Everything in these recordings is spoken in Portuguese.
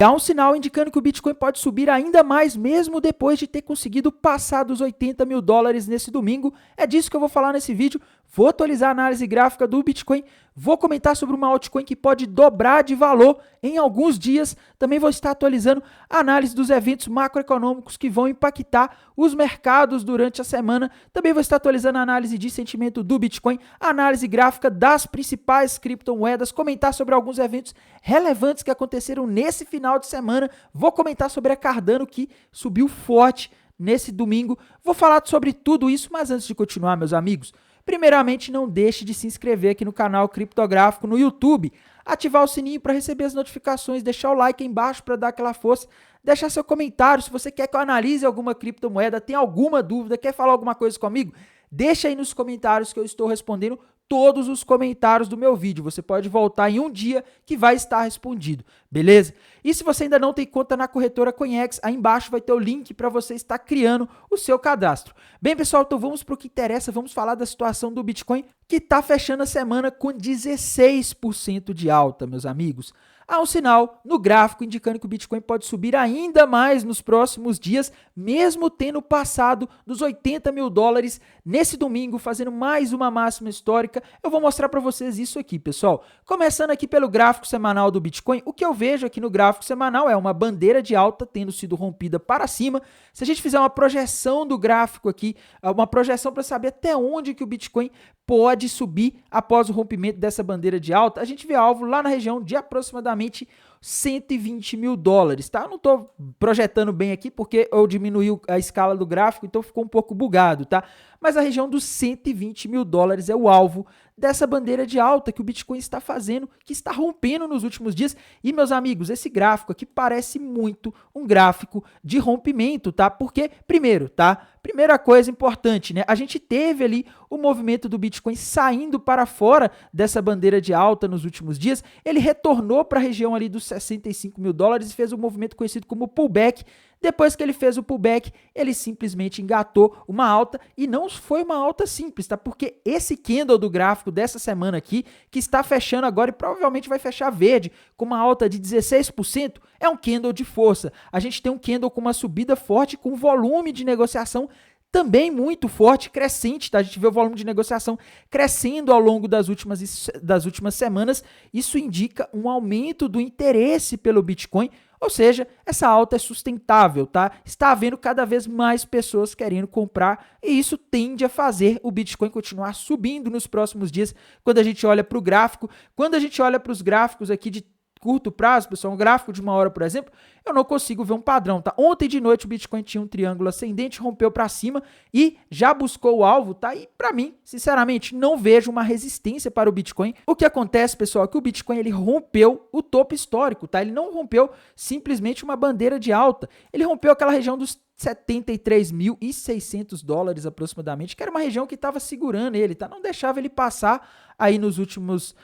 Há um sinal indicando que o Bitcoin pode subir ainda mais, mesmo depois de ter conseguido passar dos 80 mil dólares nesse domingo. É disso que eu vou falar nesse vídeo. Vou atualizar a análise gráfica do Bitcoin, vou comentar sobre uma altcoin que pode dobrar de valor em alguns dias. Também vou estar atualizando a análise dos eventos macroeconômicos que vão impactar os mercados durante a semana. Também vou estar atualizando a análise de sentimento do Bitcoin, a análise gráfica das principais criptomoedas, comentar sobre alguns eventos relevantes que aconteceram nesse final de semana. Vou comentar sobre a Cardano, que subiu forte nesse domingo. Vou falar sobre tudo isso, mas antes de continuar, meus amigos, primeiramente, não deixe de se inscrever aqui no canal Criptográfico no YouTube, ativar o sininho para receber as notificações, deixar o like aí embaixo para dar aquela força, deixar seu comentário se você quer que eu analise alguma criptomoeda, tem alguma dúvida, quer falar alguma coisa comigo, deixa aí nos comentários que eu estou respondendo todos os comentários do meu vídeo. Você pode voltar em um dia que vai estar respondido, beleza? E se você ainda não tem conta na corretora Coinex, aí embaixo vai ter o link para você estar criando o seu cadastro. Bem, pessoal, então vamos para o que interessa, vamos falar da situação do Bitcoin, que está fechando a semana com 16% de alta, meus amigos. Há um sinal no gráfico indicando que o Bitcoin pode subir ainda mais nos próximos dias, mesmo tendo passado dos 80 mil dólares nesse domingo, fazendo mais uma máxima histórica. Eu vou mostrar para vocês isso aqui, pessoal. Começando aqui pelo gráfico semanal do Bitcoin, o que eu vejo aqui no gráfico semanal é uma bandeira de alta tendo sido rompida para cima. Se a gente fizer uma projeção do gráfico aqui, uma projeção para saber até onde que o Bitcoin pode subir após o rompimento dessa bandeira de alta, a gente vê alvo lá na região de aproximadamente 120 mil dólares, tá? Eu não estou projetando bem aqui porque eu diminui a escala do gráfico, então ficou um pouco bugado, tá? Mas a região dos 120 mil dólares é o alvo dessa bandeira de alta que o Bitcoin está fazendo, que está rompendo nos últimos dias. E, meus amigos, esse gráfico aqui parece muito um gráfico de rompimento, tá? Porque, primeiro, tá? Primeira coisa importante, né? A gente teve ali o movimento do Bitcoin saindo para fora dessa bandeira de alta nos últimos dias. Ele retornou para a região ali dos 65 mil dólares e fez um movimento conhecido como pullback. Depois que ele fez o pullback, ele simplesmente engatou uma alta e não foi uma alta simples, tá? Porque esse candle do gráfico dessa semana aqui, que está fechando agora e provavelmente vai fechar verde com uma alta de 16%, é um candle de força. A gente tem um candle com uma subida forte, com volume de negociação também muito forte, crescente, tá? A gente vê o volume de negociação crescendo ao longo das últimas semanas. Isso indica um aumento do interesse pelo Bitcoin, ou seja, essa alta é sustentável, tá? Está havendo cada vez mais pessoas querendo comprar e isso tende a fazer o Bitcoin continuar subindo nos próximos dias. Quando a gente olha para o gráfico, quando a gente olha para os gráficos aqui de curto prazo, pessoal, um gráfico de uma hora, por exemplo, eu não consigo ver um padrão, tá? Ontem de noite o Bitcoin tinha um triângulo ascendente, rompeu para cima e já buscou o alvo, tá? E para mim, sinceramente, não vejo uma resistência para o Bitcoin. O que acontece, pessoal, é que o Bitcoin ele rompeu o topo histórico, tá? Ele não rompeu simplesmente uma bandeira de alta. Ele rompeu aquela região dos 73.600 dólares aproximadamente, que era uma região que estava segurando ele, tá? Não deixava ele passar aí nos últimos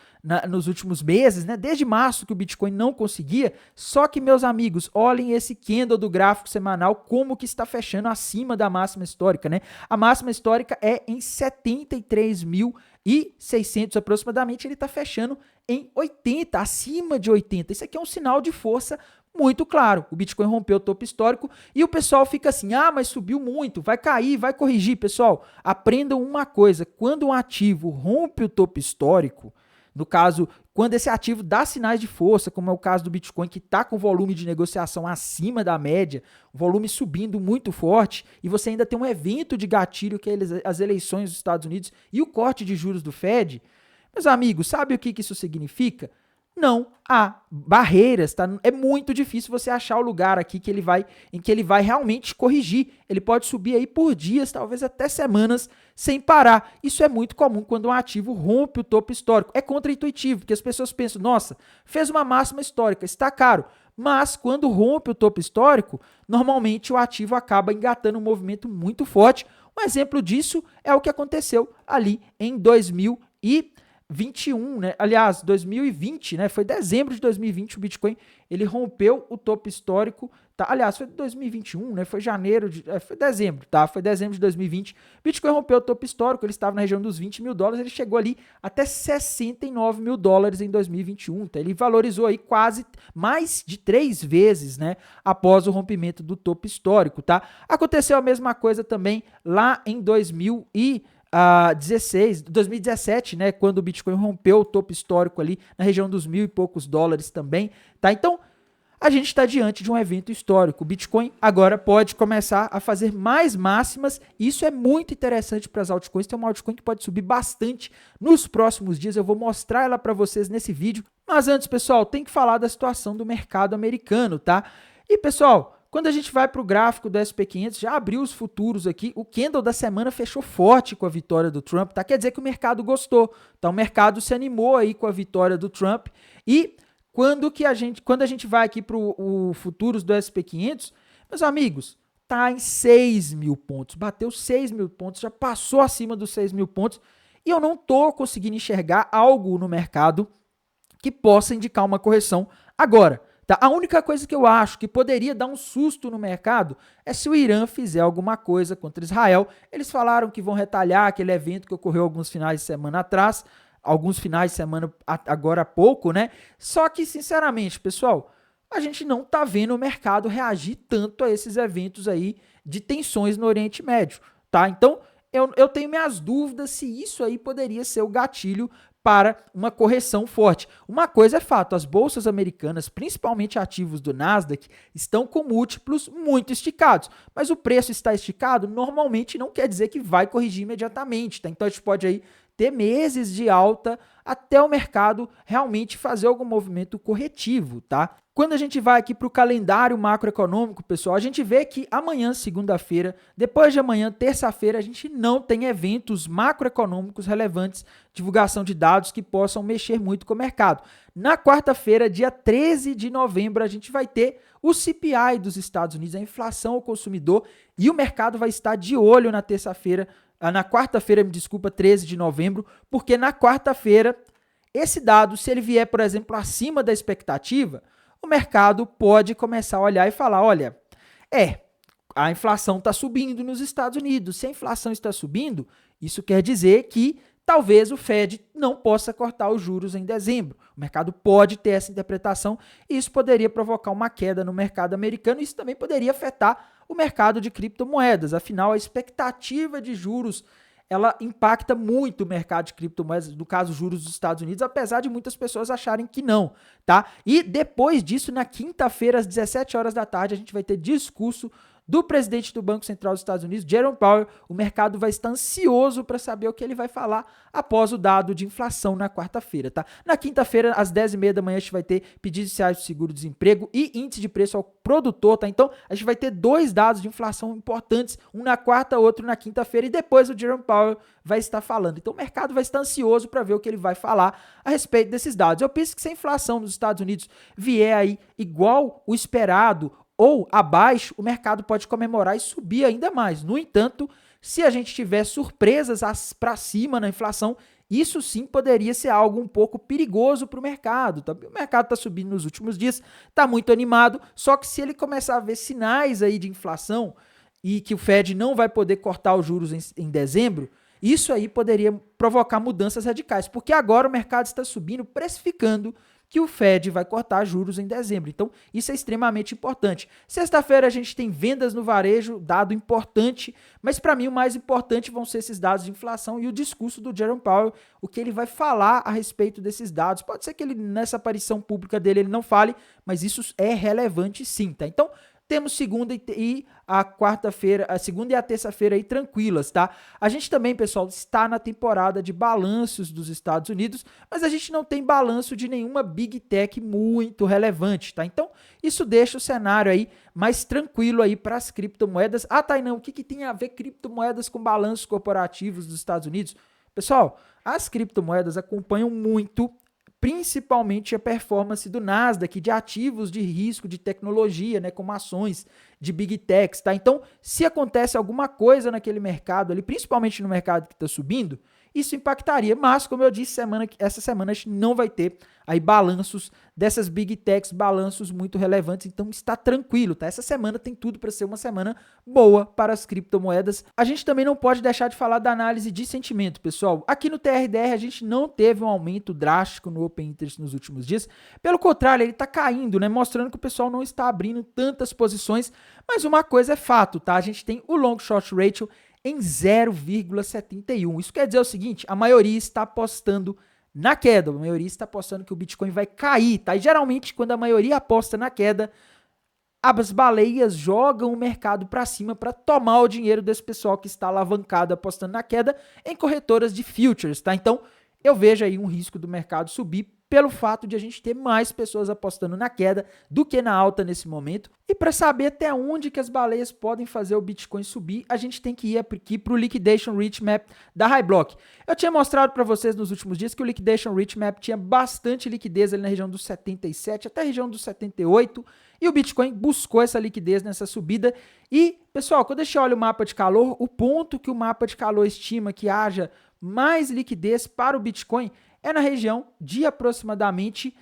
meses, né? Desde março que o Bitcoin não conseguia. Só que, meus amigos, olhem esse candle do gráfico semanal, como que está fechando acima da máxima histórica, né? A máxima histórica é em 73.600 aproximadamente, ele está fechando em 80, acima de 80. Isso aqui é um sinal de força muito claro. O Bitcoin rompeu o topo histórico e o pessoal fica assim, mas subiu muito, vai cair, vai corrigir. Pessoal, aprendam uma coisa, quando um ativo rompe o topo histórico, no caso, quando esse ativo dá sinais de força, como é o caso do Bitcoin, que está com volume de negociação acima da média, volume subindo muito forte, e você ainda tem um evento de gatilho, que é as eleições dos Estados Unidos e o corte de juros do Fed, meus amigos, sabe o que isso significa? Não há barreiras, tá? É muito difícil você achar o lugar aqui em que ele vai realmente corrigir. Ele pode subir aí por dias, talvez até semanas, sem parar. Isso é muito comum quando um ativo rompe o topo histórico. É contraintuitivo, porque as pessoas pensam, nossa, fez uma máxima histórica, está caro. Mas quando rompe o topo histórico, normalmente o ativo acaba engatando um movimento muito forte. Um exemplo disso é o que aconteceu ali em 2020, 2021, né? Aliás, 2020, né? Foi dezembro de 2020 o Bitcoin, ele rompeu o topo histórico, tá? Aliás, foi 2021, né? Foi foi dezembro, tá? Foi dezembro de 2020. Bitcoin rompeu o topo histórico, ele estava na região dos 20 mil dólares, ele chegou ali até 69 mil dólares em 2021, tá? Ele valorizou aí quase mais de 3 vezes, né? Após o rompimento do topo histórico, tá? Aconteceu a mesma coisa também lá em 2017, né, quando o Bitcoin rompeu o topo histórico ali na região dos mil e poucos dólares também, tá? Então, a gente está diante de um evento histórico. O Bitcoin agora pode começar a fazer mais máximas. Isso é muito interessante para as altcoins. Tem uma altcoin que pode subir bastante nos próximos dias. Eu vou mostrar ela para vocês nesse vídeo. Mas antes, pessoal, tem que falar da situação do mercado americano, tá? E, pessoal, quando a gente vai para o gráfico do SP500, já abriu os futuros aqui, o candle da semana fechou forte com a vitória do Trump, tá? Quer dizer que o mercado gostou, tá? O mercado se animou aí com a vitória do Trump e quando a gente vai aqui para o futuros do SP500, meus amigos, tá em 6 mil pontos, bateu 6 mil pontos, já passou acima dos 6 mil pontos e eu não tô conseguindo enxergar algo no mercado que possa indicar uma correção agora. Tá? A única coisa que eu acho que poderia dar um susto no mercado é se o Irã fizer alguma coisa contra Israel. Eles falaram que vão retalhar aquele evento que ocorreu alguns finais de semana atrás, alguns finais de semana agora há pouco, né? Só que, sinceramente, pessoal, a gente não tá vendo o mercado reagir tanto a esses eventos aí de tensões no Oriente Médio, tá? Então, eu tenho minhas dúvidas se isso aí poderia ser o gatilho para uma correção forte. Uma coisa é fato, as bolsas americanas, principalmente ativos do Nasdaq, estão com múltiplos muito esticados, mas o preço está esticado normalmente não quer dizer que vai corrigir imediatamente, tá? Então a gente pode aí ter meses de alta até o mercado realmente fazer algum movimento corretivo, tá? Quando a gente vai aqui para o calendário macroeconômico, pessoal, a gente vê que amanhã, segunda-feira, depois de amanhã, terça-feira, a gente não tem eventos macroeconômicos relevantes, divulgação de dados que possam mexer muito com o mercado. Na quarta-feira, dia 13 de novembro, a gente vai ter o CPI dos Estados Unidos, a inflação ao consumidor, e o mercado vai estar de olho na terça-feira, na quarta-feira, me desculpa, 13 de novembro, porque na quarta-feira, esse dado, se ele vier, por exemplo, acima da expectativa, o mercado pode começar a olhar e falar, olha, a inflação está subindo nos Estados Unidos. Se a inflação está subindo, isso quer dizer que talvez o Fed não possa cortar os juros em dezembro. O mercado pode ter essa interpretação e isso poderia provocar uma queda no mercado americano. Isso também poderia afetar o mercado de criptomoedas. Afinal, a expectativa de juros ela impacta muito o mercado de criptomoedas, no caso, juros dos Estados Unidos, apesar de muitas pessoas acharem que não, tá? E depois disso, na quinta-feira, às 17 horas da tarde, a gente vai ter discurso do presidente do Banco Central dos Estados Unidos, Jerome Powell. O mercado vai estar ansioso para saber o que ele vai falar após o dado de inflação na quarta-feira, tá? Na quinta-feira, às 10h30 da manhã, a gente vai ter pedidos iniciais de seguro-desemprego e índice de preço ao produtor, tá? Então, a gente vai ter 2 dados de inflação importantes, um na quarta, outro na quinta-feira, e depois o Jerome Powell vai estar falando. Então, o mercado vai estar ansioso para ver o que ele vai falar a respeito desses dados. Eu penso que se a inflação nos Estados Unidos vier aí igual o esperado, ou abaixo, o mercado pode comemorar e subir ainda mais. No entanto, se a gente tiver surpresas para cima na inflação, isso sim poderia ser algo um pouco perigoso para o mercado. Tá? O mercado está subindo nos últimos dias, está muito animado, só que se ele começar a ver sinais aí de inflação e que o Fed não vai poder cortar os juros em dezembro, isso aí poderia provocar mudanças radicais, porque agora o mercado está subindo, precificando que o Fed vai cortar juros em dezembro. Então, isso é extremamente importante. Sexta-feira a gente tem vendas no varejo, dado importante, mas para mim o mais importante vão ser esses dados de inflação e o discurso do Jerome Powell, o que ele vai falar a respeito desses dados. Pode ser que ele, nessa aparição pública dele, ele não fale, mas isso é relevante sim, tá? Então, temos segunda e a quarta-feira, a segunda e a terça-feira aí tranquilas, tá? A gente também, pessoal, está na temporada de balanços dos Estados Unidos, mas a gente não tem balanço de nenhuma Big Tech muito relevante, tá? Então, isso deixa o cenário aí mais tranquilo aí para as criptomoedas. Ah, Tainan, o que tem a ver criptomoedas com balanços corporativos dos Estados Unidos? Pessoal, as criptomoedas acompanham muito principalmente a performance do Nasdaq, de ativos de risco, de tecnologia, né, como ações de Big Techs, tá? Então, se acontece alguma coisa naquele mercado ali, principalmente no mercado que está subindo, isso impactaria. Mas, como eu disse, essa semana a gente não vai ter aí balanços dessas Big Techs, balanços muito relevantes, então está tranquilo, tá? Essa semana tem tudo para ser uma semana boa para as criptomoedas. A gente também não pode deixar de falar da análise de sentimento, pessoal. Aqui no TRDR a gente não teve um aumento drástico no Open Interest nos últimos dias. Pelo contrário, ele está caindo, né? Mostrando que o pessoal não está abrindo tantas posições. Mas uma coisa é fato, tá? A gente tem o Long Short Ratio em 0,71. Isso quer dizer o seguinte, a maioria está apostando na queda, a maioria está apostando que o Bitcoin vai cair, tá? E geralmente quando a maioria aposta na queda, as baleias jogam o mercado para cima para tomar o dinheiro desse pessoal que está alavancado apostando na queda em corretoras de futures, tá? Então, eu vejo aí um risco do mercado subir pelo fato de a gente ter mais pessoas apostando na queda do que na alta nesse momento. E para saber até onde que as baleias podem fazer o Bitcoin subir, a gente tem que ir aqui para o Liquidation Rich Map da HighBlock. Eu tinha mostrado para vocês nos últimos dias que o Liquidation Rich Map tinha bastante liquidez ali na região dos 77 até a região dos 78, e o Bitcoin buscou essa liquidez nessa subida. E, pessoal, quando a gente olha o mapa de calor, o ponto que o mapa de calor estima que haja mais liquidez para o Bitcoin é na região de aproximadamente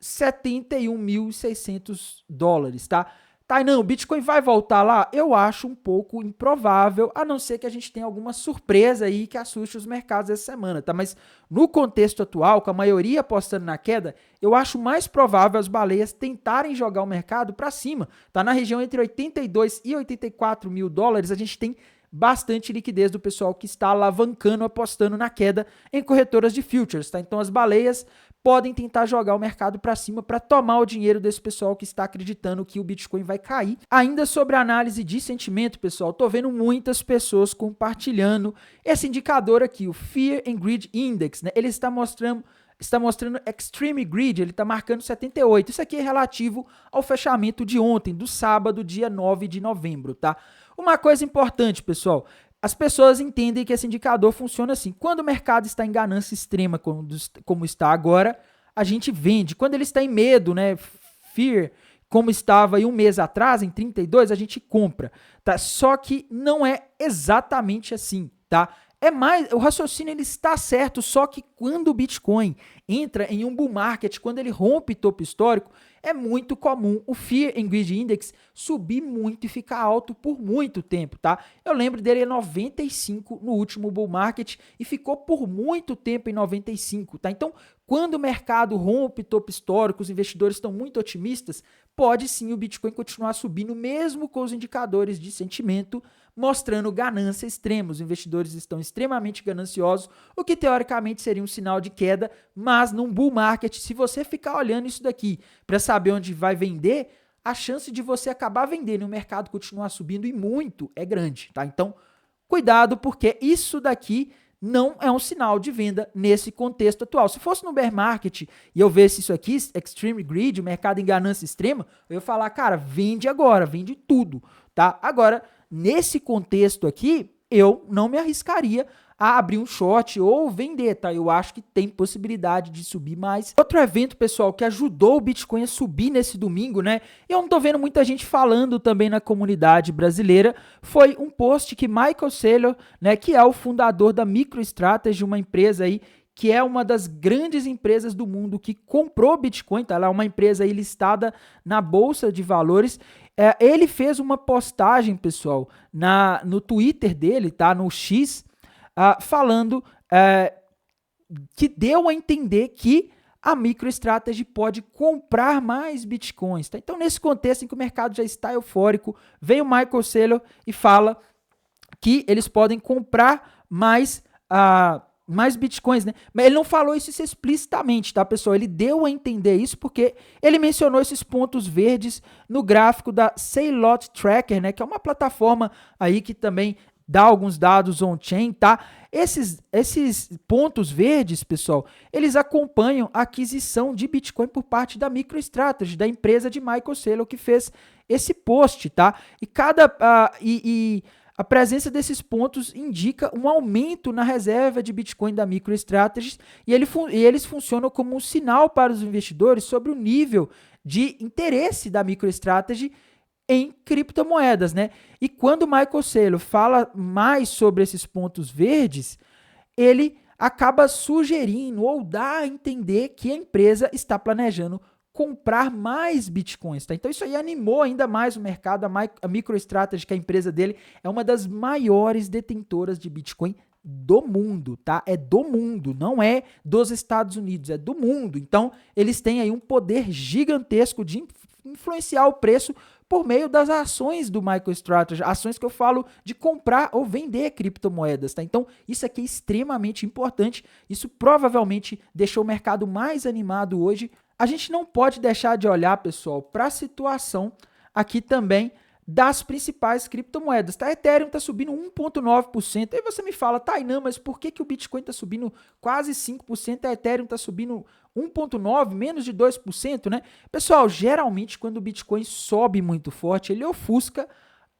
$71.600, tá? Tainan, o Bitcoin vai voltar lá? Eu acho um pouco improvável, a não ser que a gente tenha alguma surpresa aí que assuste os mercados essa semana, tá? Mas no contexto atual, com a maioria apostando na queda, eu acho mais provável as baleias tentarem jogar o mercado para cima, tá? Na região entre 82 e 84 mil dólares, a gente tem bastante liquidez do pessoal que está alavancando, apostando na queda em corretoras de futures, tá? Então as baleias podem tentar jogar o mercado para cima para tomar o dinheiro desse pessoal que está acreditando que o Bitcoin vai cair. Ainda sobre a análise de sentimento, pessoal, tô vendo muitas pessoas compartilhando esse indicador aqui, o Fear and Greed Index, né? Ele está mostrando Extreme Greed, ele está marcando 78. Isso aqui é relativo ao fechamento de ontem, do sábado, dia 9 de novembro, tá? Uma coisa importante, pessoal, as pessoas entendem que esse indicador funciona assim. Quando o mercado está em ganância extrema, como está agora, a gente vende. Quando ele está em medo, né, fear, como estava aí um mês atrás, em 32, a gente compra, tá? Só que não é exatamente assim, tá? O raciocínio ele está certo, só que quando o Bitcoin entra em um bull market, quando ele rompe topo histórico, é muito comum o Fear and Greed Index subir muito e ficar alto por muito tempo, tá? Eu lembro dele em 95 no último bull market e ficou por muito tempo em 95, tá? Então, quando o mercado rompe topo histórico, os investidores estão muito otimistas, pode sim o Bitcoin continuar subindo, mesmo com os indicadores de sentimento mostrando ganância extrema. Os investidores estão extremamente gananciosos, o que teoricamente seria um sinal de queda, mas num bull market, se você ficar olhando isso daqui para saber onde vai vender, a chance de você acabar vendendo e o mercado continuar subindo e muito é grande, tá? Então, cuidado, porque isso daqui não é um sinal de venda nesse contexto atual. Se fosse no bear market e eu visse isso aqui, extreme greed, o mercado em ganância extrema, eu ia falar, cara, vende agora, vende tudo, tá? Agora, nesse contexto aqui, eu não me arriscaria a abrir um short ou vender, tá? Eu acho que tem possibilidade de subir mais. Outro evento, pessoal, que ajudou o Bitcoin a subir nesse domingo, né? Eu não tô vendo muita gente falando também na comunidade brasileira, foi um post que Michael Saylor, né, que é o fundador da MicroStrategy, uma empresa aí que é uma das grandes empresas do mundo que comprou Bitcoin, tá? Ela é uma empresa aí listada na Bolsa de Valores. Ele fez uma postagem, pessoal, no Twitter dele, tá? No X, falando que deu a entender que a MicroStrategy pode comprar mais Bitcoins, tá? Então, nesse contexto em que o mercado já está eufórico, vem o Michael Saylor e fala que eles podem comprar mais Bitcoins, né? Mas ele não falou isso explicitamente, tá, pessoal? Ele deu a entender isso porque ele mencionou esses pontos verdes no gráfico da Saylot Tracker, né? Que é uma plataforma aí que também dá alguns dados on-chain, tá? Esses pontos verdes, pessoal, eles acompanham a aquisição de Bitcoin por parte da MicroStrategy, da empresa de Michael Saylor que fez esse post, tá? E a presença desses pontos indica um aumento na reserva de Bitcoin da MicroStrategy e eles funcionam como um sinal para os investidores sobre o nível de interesse da MicroStrategy em criptomoedas, né? E quando o Michael Saylor fala mais sobre esses pontos verdes, ele acaba sugerindo ou dá a entender que a empresa está planejando comprar mais bitcoins, tá? Então isso aí animou ainda mais o mercado. A MicroStrategy, que é a empresa dele, é uma das maiores detentoras de bitcoin do mundo, tá? É do mundo, não é dos Estados Unidos, é do mundo. Então eles têm aí um poder gigantesco de influenciar o preço por meio das ações do MicroStrategy, ações que eu falo de comprar ou vender criptomoedas, tá? Então, isso aqui é extremamente importante, isso provavelmente deixou o mercado mais animado hoje. A gente não pode deixar de olhar, pessoal, para a situação aqui também das principais criptomoedas, tá? Ethereum está subindo 1,9%. Aí você me fala, Tainan, mas por que o Bitcoin está subindo quase 5%, a Ethereum está subindo 1,9%, menos de 2%, né? Pessoal, geralmente quando o Bitcoin sobe muito forte, ele ofusca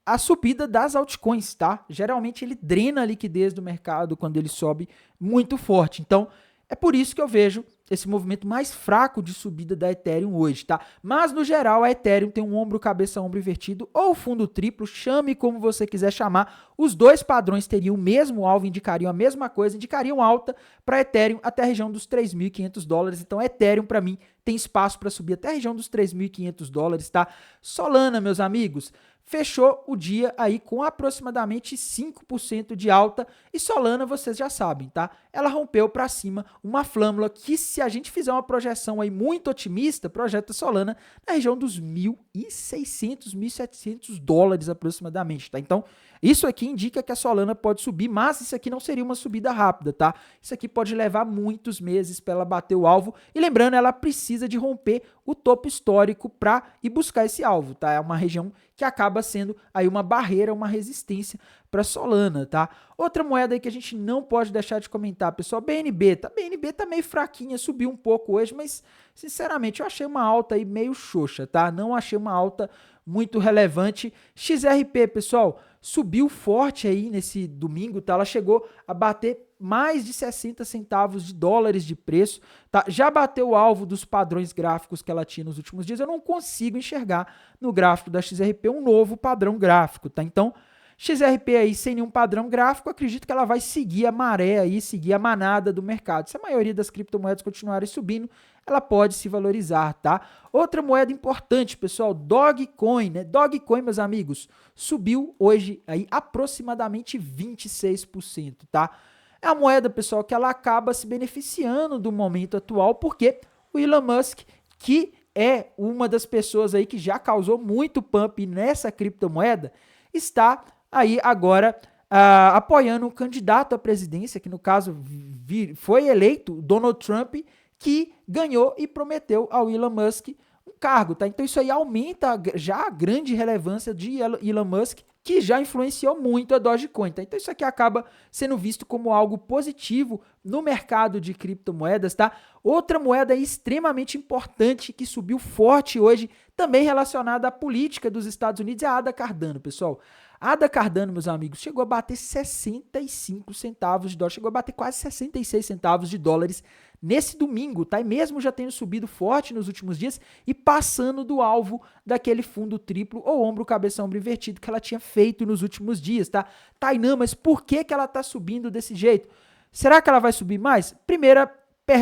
a subida das altcoins, tá? Geralmente ele drena a liquidez do mercado quando ele sobe muito forte. Então, é por isso que eu vejo esse movimento mais fraco de subida da Ethereum hoje, tá? Mas, no geral, a Ethereum tem um ombro, cabeça, ombro invertido ou fundo triplo, chame como você quiser chamar. Os dois padrões teriam o mesmo alvo, indicariam a mesma coisa, indicariam alta para Ethereum até a região dos $3.500. Então, Ethereum, para mim, tem espaço para subir até a região dos $3.500, tá? Solana, meus amigos, fechou o dia aí com aproximadamente 5% de alta e Solana, vocês já sabem, tá? Ela rompeu para cima uma flâmula que, se a gente fizer uma projeção aí muito otimista, projeta Solana na região dos $1.600, $1.700 aproximadamente, tá? Então, isso aqui indica que a Solana pode subir, mas isso aqui não seria uma subida rápida, tá? Isso aqui pode levar muitos meses para ela bater o alvo. E lembrando, ela precisa de romper o topo histórico para ir buscar esse alvo, tá? É uma região que acaba sendo aí uma barreira, uma resistência para Solana, tá? Outra moeda aí que a gente não pode deixar de comentar, pessoal, BNB, tá? BNB tá meio fraquinha, subiu um pouco hoje, mas sinceramente eu achei uma alta aí meio xoxa, tá? Não achei uma alta muito relevante. XRP, pessoal, subiu forte aí nesse domingo, tá? Ela chegou a bater mais de 60 centavos de dólares de preço, tá? Já bateu o alvo dos padrões gráficos que ela tinha nos últimos dias. Eu não consigo enxergar no gráfico da XRP um novo padrão gráfico, tá? Então, XRP aí sem nenhum padrão gráfico, acredito que ela vai seguir a maré aí, seguir a manada do mercado. Se a maioria das criptomoedas continuarem subindo, ela pode se valorizar, tá? Outra moeda importante, pessoal, Dogecoin, né? Dogecoin, meus amigos, subiu hoje aí aproximadamente 26%, tá? É a moeda, pessoal, que ela acaba se beneficiando do momento atual, porque o Elon Musk, que é uma das pessoas aí que já causou muito pump nessa criptomoeda, está aí agora apoiando um candidato à presidência, que no caso foi eleito, Donald Trump, que ganhou e prometeu ao Elon Musk um cargo, tá? Então isso aí aumenta já a grande relevância de Elon Musk, que já influenciou muito a Dogecoin, tá? Então isso aqui acaba sendo visto como algo positivo no mercado de criptomoedas, tá? Outra moeda extremamente importante que subiu forte hoje, também relacionada à política dos Estados Unidos, é a ADA Cardano, pessoal. A ADA Cardano, meus amigos, chegou a bater 65 centavos de dólar, chegou a bater quase 66 centavos de dólares nesse domingo, tá? E mesmo já tendo subido forte nos últimos dias e passando do alvo daquele fundo triplo ou ombro, cabeça, ombro invertido que ela tinha feito nos últimos dias, tá? Tainan, mas por que ela tá subindo desse jeito? Será que ela vai subir mais?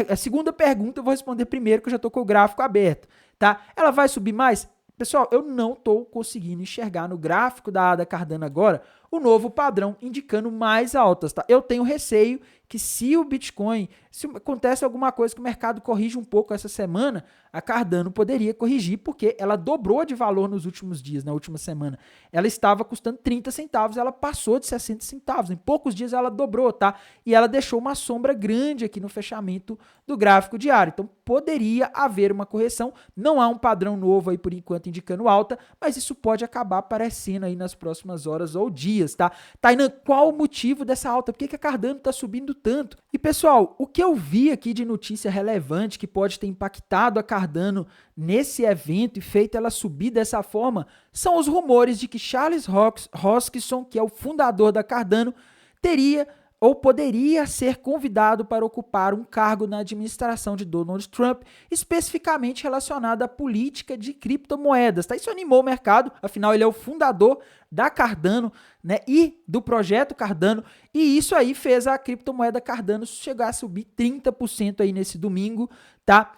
A segunda pergunta eu vou responder primeiro, que eu já tô com o gráfico aberto, tá? Ela vai subir mais? Pessoal, eu não estou conseguindo enxergar no gráfico da ADA Cardano agora o novo padrão indicando mais altas, tá? Eu tenho receio que se o Bitcoin, se acontece alguma coisa que o mercado corrige um pouco essa semana, a Cardano poderia corrigir, porque ela dobrou de valor nos últimos dias, na última semana. Ela estava custando 30 centavos, ela passou de 60 centavos. Em poucos dias ela dobrou, tá? E ela deixou uma sombra grande aqui no fechamento do gráfico diário. Então, poderia haver uma correção. Não há um padrão novo aí, por enquanto, indicando alta, mas isso pode acabar aparecendo aí nas próximas horas ou dias, tá? Tainan, qual o motivo dessa alta? Por que a Cardano está subindo tanto? E, pessoal, o que eu vi aqui de notícia relevante que pode ter impactado a Cardano nesse evento e feito ela subir dessa forma são os rumores de que Charles Hoskinson, que é o fundador da Cardano, teria ou poderia ser convidado para ocupar um cargo na administração de Donald Trump, especificamente relacionado à política de criptomoedas. Tá? Isso animou o mercado, afinal ele é o fundador da Cardano, né, e do projeto Cardano, e isso aí fez a criptomoeda Cardano chegar a subir 30% aí nesse domingo, tá?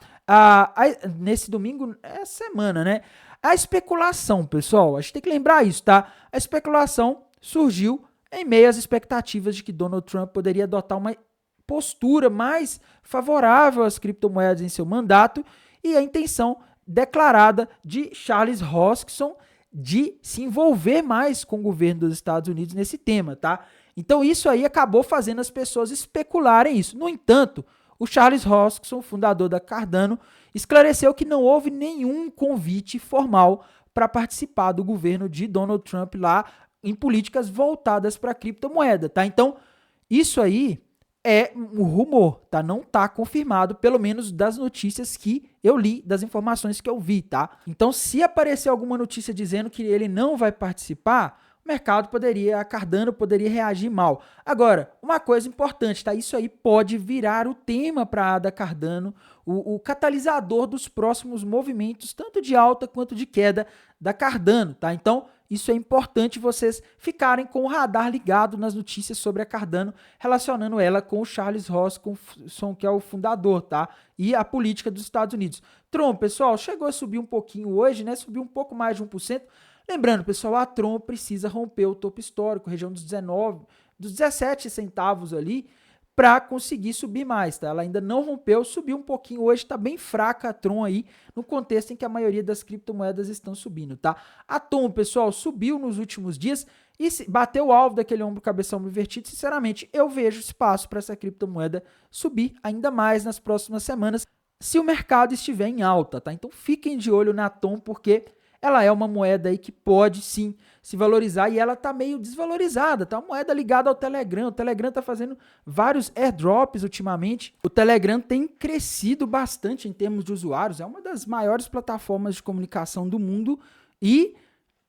Nesse domingo, é semana, né? A especulação, pessoal, a gente tem que lembrar isso, tá? A especulação surgiu em meio às expectativas de que Donald Trump poderia adotar uma postura mais favorável às criptomoedas em seu mandato e a intenção declarada de Charles Hoskinson de se envolver mais com o governo dos Estados Unidos nesse tema, tá? Então isso aí acabou fazendo as pessoas especularem isso. No entanto, o Charles Hoskinson, fundador da Cardano, esclareceu que não houve nenhum convite formal para participar do governo de Donald Trump lá em políticas voltadas para a criptomoeda, tá? Então, isso aí é um rumor, tá? Não tá confirmado, pelo menos das notícias que eu li, das informações que eu vi, tá? Então, se aparecer alguma notícia dizendo que ele não vai participar, o mercado a Cardano poderia reagir mal. Agora, uma coisa importante, tá? Isso aí pode virar o tema para a ADA Cardano, o catalisador dos próximos movimentos, tanto de alta quanto de queda da Cardano, tá? Então, isso é importante vocês ficarem com o radar ligado nas notícias sobre a Cardano, relacionando ela com o Charles Hoskinson, que é o fundador, tá? E a política dos Estados Unidos. Tron, pessoal, chegou a subir um pouquinho hoje, né? Subiu um pouco mais de 1%. Lembrando, pessoal, a Tron precisa romper o topo histórico, região dos 17 centavos ali, para conseguir subir mais, tá? Ela ainda não rompeu, subiu um pouquinho hoje, tá bem fraca a Tron aí, no contexto em que a maioria das criptomoedas estão subindo, tá? A Tron, pessoal, subiu nos últimos dias e bateu o alvo daquele ombro cabeção invertido. Sinceramente, eu vejo espaço para essa criptomoeda subir ainda mais nas próximas semanas, se o mercado estiver em alta, tá? Então fiquem de olho na Tron, porque ela é uma moeda aí que pode sim se valorizar e ela tá meio desvalorizada, tá? Uma moeda ligada ao Telegram. O Telegram tá fazendo vários airdrops ultimamente. O Telegram tem crescido bastante em termos de usuários, é uma das maiores plataformas de comunicação do mundo e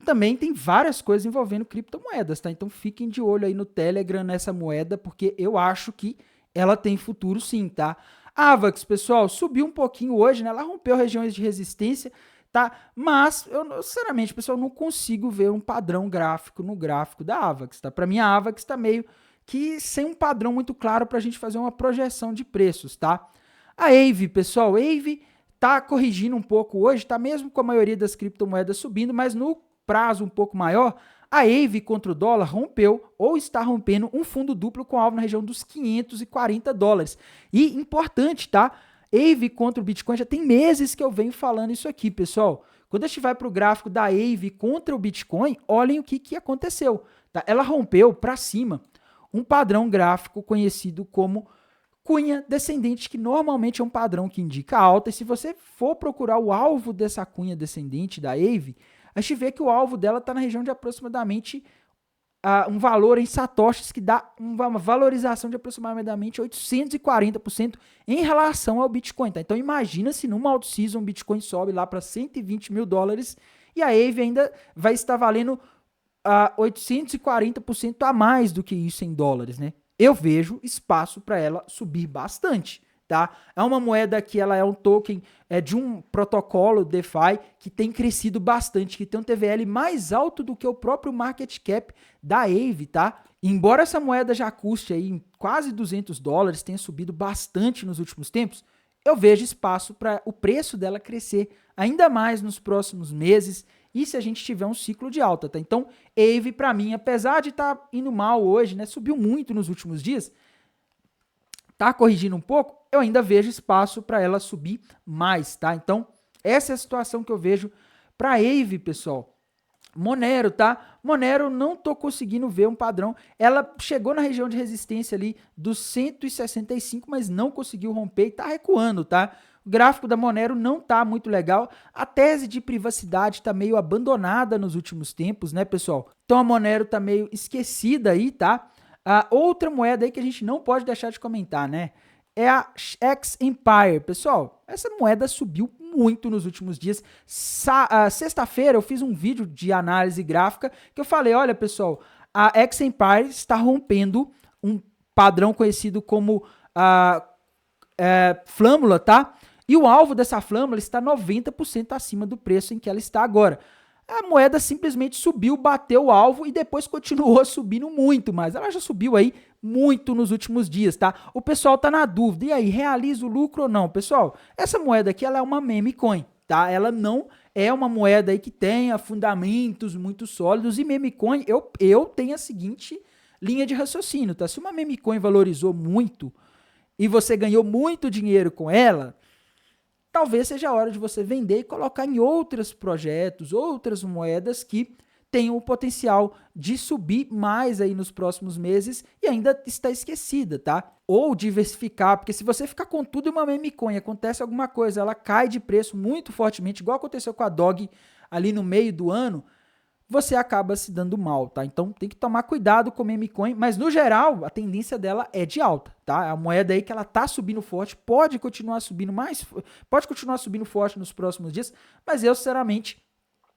também tem várias coisas envolvendo criptomoedas, tá? Então fiquem de olho aí no Telegram nessa moeda, porque eu acho que ela tem futuro sim, tá? A Avax, pessoal, subiu um pouquinho hoje, né? Ela rompeu regiões de resistência, tá? Mas eu sinceramente, pessoal, não consigo ver um padrão gráfico no gráfico da Avax, tá? Para mim a Avax tá meio que sem um padrão muito claro para a gente fazer uma projeção de preços, tá? A Aave, pessoal, a Aave tá corrigindo um pouco hoje, tá mesmo com a maioria das criptomoedas subindo, mas no prazo um pouco maior, a Aave contra o dólar rompeu ou está rompendo um fundo duplo com alvo na região dos $540. E importante, tá? Aave contra o Bitcoin, já tem meses que eu venho falando isso aqui, pessoal. Quando a gente vai para o gráfico da Aave contra o Bitcoin, olhem o que aconteceu. Tá? Ela rompeu para cima um padrão gráfico conhecido como cunha descendente, que normalmente é um padrão que indica alta. E se você for procurar o alvo dessa cunha descendente da Aave, a gente vê que o alvo dela está na região de aproximadamente um valor em satoshis que dá uma valorização de aproximadamente 840% em relação ao Bitcoin. Tá? Então imagina se numa out-season o Bitcoin sobe lá para $120 mil e a Aave ainda vai estar valendo 840% a mais do que isso em dólares, né? Eu vejo espaço para ela subir bastante. Tá? É uma moeda que ela é um token de um protocolo DeFi que tem crescido bastante, que tem um TVL mais alto do que o próprio market cap da Aave, tá? Embora essa moeda já custe aí quase $200, tenha subido bastante nos últimos tempos, eu vejo espaço para o preço dela crescer ainda mais nos próximos meses e se a gente tiver um ciclo de alta, tá? Então, Aave para mim, apesar de estar indo mal hoje, né, subiu muito nos últimos dias, tá corrigindo um pouco, eu ainda vejo espaço para ela subir mais, tá? Então, essa é a situação que eu vejo para a Aave, pessoal. Monero, tá? Monero, não tô conseguindo ver um padrão. Ela chegou na região de resistência ali dos 165, mas não conseguiu romper e tá recuando, tá? O gráfico da Monero não tá muito legal. A tese de privacidade tá meio abandonada nos últimos tempos, né, pessoal? Então a Monero tá meio esquecida aí, tá? A outra moeda aí que a gente não pode deixar de comentar, né? É a X-Empire. Pessoal, essa moeda subiu muito nos últimos dias. Sexta-feira eu fiz um vídeo de análise gráfica que eu falei, olha pessoal, a X-Empire está rompendo um padrão conhecido como flâmula, tá? E o alvo dessa flâmula está 90% acima do preço em que ela está agora. A moeda simplesmente subiu, bateu o alvo e depois continuou subindo muito mais. Ela já subiu aí muito nos últimos dias, tá? O pessoal tá na dúvida, e aí, realiza o lucro ou não? Pessoal, essa moeda aqui, ela é uma meme coin, tá? Ela não é uma moeda aí que tenha fundamentos muito sólidos, e meme coin, eu tenho a seguinte linha de raciocínio, tá? Se uma meme coin valorizou muito e você ganhou muito dinheiro com ela, talvez seja a hora de você vender e colocar em outros projetos, outras moedas que tenham o potencial de subir mais aí nos próximos meses e ainda está esquecida, tá? Ou diversificar, porque se você ficar com tudo em uma meme coin, acontece alguma coisa, ela cai de preço muito fortemente, igual aconteceu com a DOG ali no meio do ano, você acaba se dando mal, tá? Então tem que tomar cuidado com o meme coin, mas no geral a tendência dela é de alta, tá? A moeda aí que ela tá subindo forte, pode continuar subindo forte nos próximos dias, mas eu sinceramente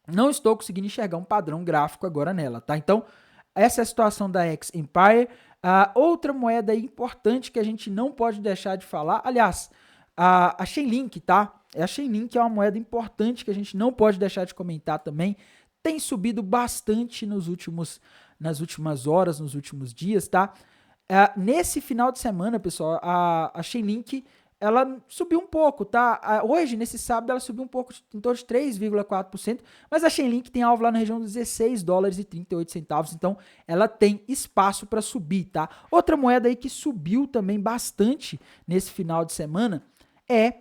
não estou conseguindo enxergar um padrão gráfico agora nela, tá? Então essa é a situação da X Empire. Outra moeda aí importante que a gente não pode deixar de falar, aliás, a Chainlink, tá? A Chainlink é uma moeda importante que a gente não pode deixar de comentar também. Tem subido bastante nas últimas horas, nos últimos dias, tá? Nesse final de semana, pessoal, a Chainlink, ela subiu um pouco, tá? Hoje, nesse sábado, ela subiu um pouco, em torno de 3,4%, mas a Chainlink tem alvo lá na região dos 16 dólares e 38 centavos, então ela tem espaço para subir, tá? Outra moeda aí que subiu também bastante nesse final de semana é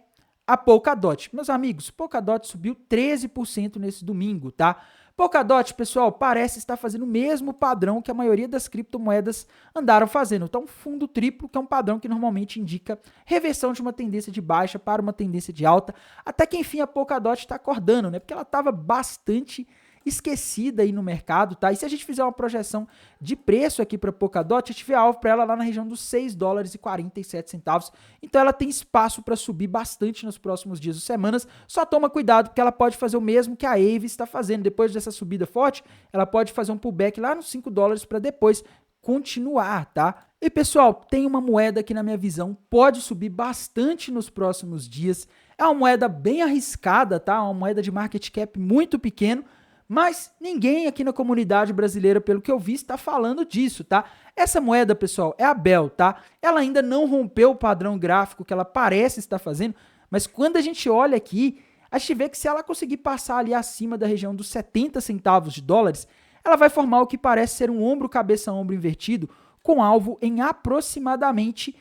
a Polkadot. Meus amigos, Polkadot subiu 13% nesse domingo, tá? Polkadot, pessoal, parece estar fazendo o mesmo padrão que a maioria das criptomoedas andaram fazendo. Então, fundo triplo, que é um padrão que normalmente indica reversão de uma tendência de baixa para uma tendência de alta, até que, enfim, a Polkadot está acordando, né? Porque ela estava bastante esquecida aí no mercado, tá? E se a gente fizer uma projeção de preço aqui para Polkadot, a gente vê alvo para ela lá na região dos 6 dólares e 47 centavos. Então ela tem espaço para subir bastante nos próximos dias ou semanas. Só toma cuidado porque ela pode fazer o mesmo que a Aave está fazendo. Depois dessa subida forte, ela pode fazer um pullback lá nos 5 dólares para depois continuar, tá? E pessoal, tem uma moeda que na minha visão pode subir bastante nos próximos dias. É uma moeda bem arriscada, tá? Uma moeda de market cap muito pequeno, mas ninguém aqui na comunidade brasileira, pelo que eu vi, está falando disso, tá? Essa moeda, pessoal, é a BEL, tá? Ela ainda não rompeu o padrão gráfico que ela parece estar fazendo, mas quando a gente olha aqui, a gente vê que se ela conseguir passar ali acima da região dos 70 centavos de dólares, ela vai formar o que parece ser um ombro, cabeça, ombro invertido, com alvo em aproximadamente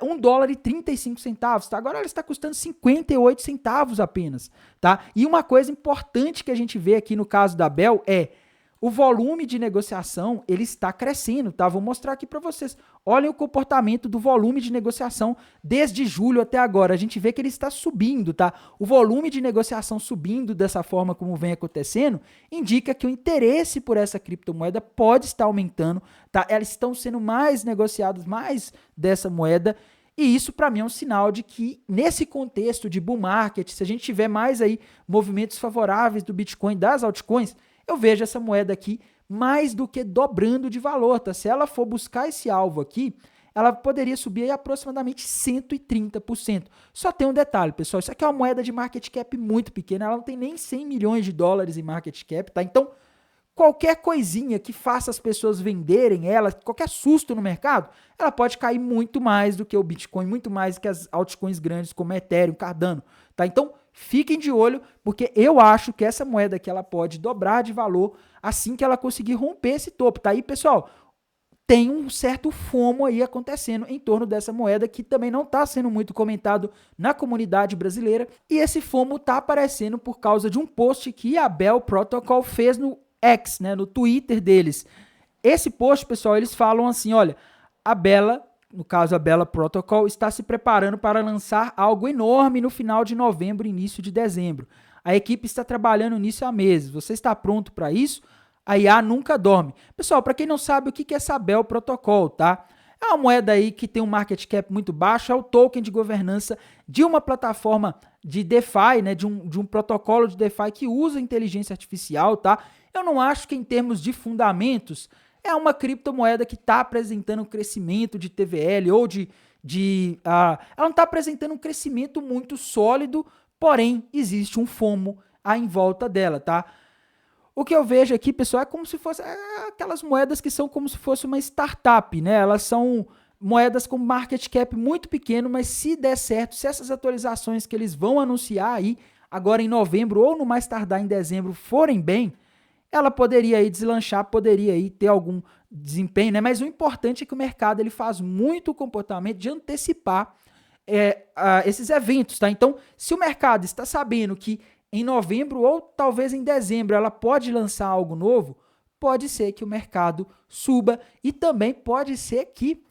1 dólar e 35 centavos, tá? Agora ela está custando 58 centavos apenas, tá? E uma coisa importante que a gente vê aqui no caso da BEL é o volume de negociação, ele está crescendo, tá? Vou mostrar aqui para vocês. Olhem o comportamento do volume de negociação desde julho até agora. A gente vê que ele está subindo, tá? O volume de negociação subindo dessa forma como vem acontecendo, indica que o interesse por essa criptomoeda pode estar aumentando, tá? Elas estão sendo mais negociadas, mais dessa moeda, e isso para mim é um sinal de que nesse contexto de bull market, se a gente tiver mais aí movimentos favoráveis do Bitcoin, das altcoins, eu vejo essa moeda aqui mais do que dobrando de valor, tá? Se ela for buscar esse alvo aqui, ela poderia subir aí aproximadamente 130%. Só tem um detalhe, pessoal, isso aqui é uma moeda de market cap muito pequena, ela não tem nem 100 milhões de dólares em market cap, tá? Então, qualquer coisinha que faça as pessoas venderem ela, qualquer susto no mercado, ela pode cair muito mais do que o Bitcoin, muito mais do que as altcoins grandes como Ethereum, Cardano, tá? Então, fiquem de olho, porque eu acho que essa moeda aqui ela pode dobrar de valor assim que ela conseguir romper esse topo, tá aí, pessoal? Tem um certo FOMO aí acontecendo em torno dessa moeda que também não está sendo muito comentado na comunidade brasileira, e esse FOMO está aparecendo por causa de um post que a Bell Protocol fez no X, né, no Twitter deles. Esse post, pessoal, eles falam assim, olha, a Bella, no caso a Bella Protocol, está se preparando para lançar algo enorme no final de novembro, início de dezembro. A equipe está trabalhando nisso há meses. Você está pronto para isso? A IA nunca dorme. Pessoal, para quem não sabe o que é essa Bell Protocol, tá? É uma moeda aí que tem um market cap muito baixo, é o token de governança de uma plataforma de DeFi, né, de um protocolo de DeFi que usa inteligência artificial, tá? Eu não acho que em termos de fundamentos é uma criptomoeda que está apresentando um crescimento de TVL ou ela não está apresentando um crescimento muito sólido, porém existe um FOMO aí em volta dela, tá? O que eu vejo aqui, pessoal, é como se fosse aquelas moedas que são como se fosse uma startup, né? Elas são moedas com market cap muito pequeno, mas se der certo, se essas atualizações que eles vão anunciar aí agora em novembro ou no mais tardar em dezembro forem bem, ela poderia aí deslanchar, poderia aí ter algum desempenho, né? Mas o importante é que o mercado ele faz muito o comportamento de antecipar esses eventos, tá? Então, se o mercado está sabendo que em novembro ou talvez em dezembro ela pode lançar algo novo, pode ser que o mercado suba e também pode ser que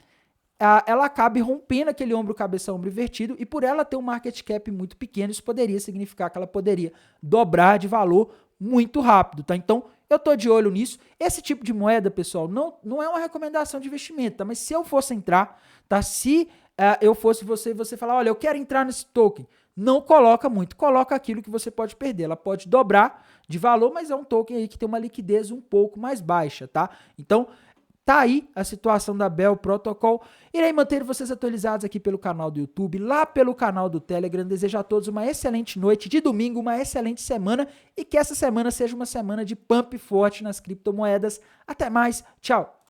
ela acabe rompendo aquele ombro, cabeça, ombro invertido, e por ela ter um market cap muito pequeno, isso poderia significar que ela poderia dobrar de valor muito rápido, tá? Então, eu tô de olho nisso. Esse tipo de moeda, pessoal, não é uma recomendação de investimento, tá? Mas se eu fosse entrar, tá? Se eu fosse você falar, olha, eu quero entrar nesse token, não coloca muito, coloca aquilo que você pode perder. Ela pode dobrar de valor, mas é um token aí que tem uma liquidez um pouco mais baixa, tá? Então, tá aí a situação da Bell Protocol. Irei manter vocês atualizados aqui pelo canal do YouTube, lá pelo canal do Telegram. Desejo a todos uma excelente noite de domingo, uma excelente semana e que essa semana seja uma semana de pump forte nas criptomoedas. Até mais, tchau!